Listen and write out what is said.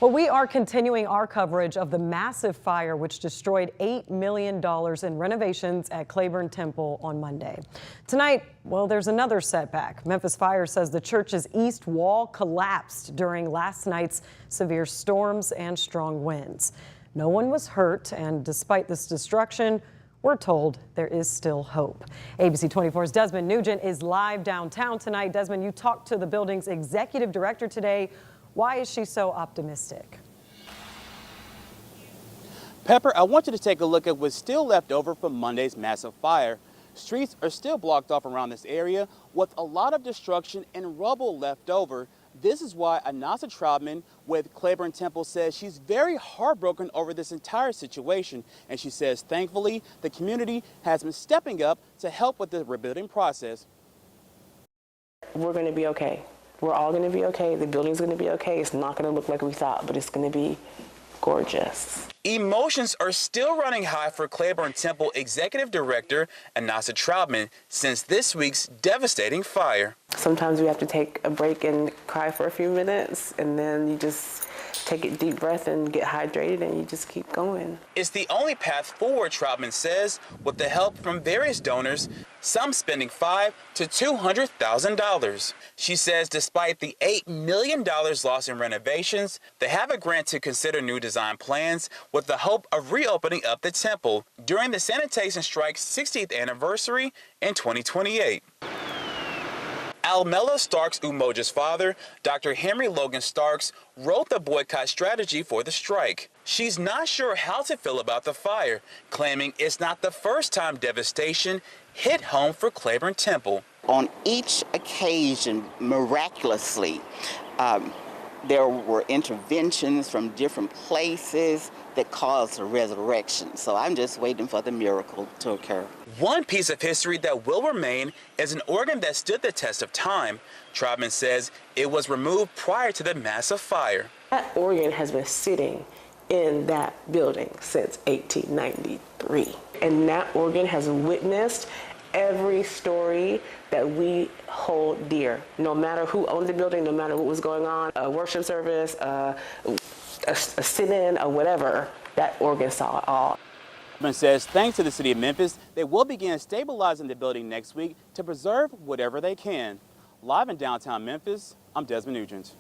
Well, we are continuing our coverage of the massive fire which destroyed $8 million in renovations at Clayborn Temple on Monday. Tonight, well, there's another setback. Memphis Fire says the church's east wall collapsed during last night's severe storms and strong winds. No one was hurt, and despite this destruction, we're told there is still hope. ABC 24's Desmond Nugent is live downtown tonight. Desmond, you talked to the building's executive director today. Why is she so optimistic? Pepper, I want you to take a look at what's still left over from Monday's massive fire. Streets are still blocked off around this area with a lot of destruction and rubble left over. This is why Anasa Troutman with Clayborn Temple says she's very heartbroken over this entire situation. And she says, thankfully, the community has been stepping up to help with the rebuilding process. We're going to be okay. We're all going to be okay. The building's going to be okay. It's not going to look like we thought, but it's going to be gorgeous. Emotions are still running high for Clayborn Temple Executive Director Anasa Troutman since this week's devastating fire. Sometimes we have to take a break and cry for a few minutes, and then you just take a deep breath and get hydrated, and you just keep going. It's the only path forward, Troutman says, with the help from various donors, some spending $500,000 to $200,000. She says despite the $8 million lost in renovations, they have a grant to consider new design plans with the hope of reopening up the temple during the sanitation strike's 60th anniversary in 2028. Almela Starks Umoja's father, Dr. Henry Logan Starks, wrote the boycott strategy for the strike. She's not sure how to feel about the fire, claiming it's not the first time devastation hit home for Clayborn Temple. On each occasion, miraculously, there were interventions from different places that caused a resurrection. So I'm just waiting for the miracle to occur. One piece of history that will remain is an organ that stood the test of time. Troutman says it was removed prior to the massive fire. That organ has been sitting in that building since 1893. And that organ has witnessed every story that we hold dear. No matter who owned the building, no matter what was going on, a worship service, a sit-in, or whatever, that organ saw it all. Troutman says thanks to the city of Memphis, they will begin stabilizing the building next week to preserve whatever they can. Live in downtown Memphis, I'm Desmond Nugent.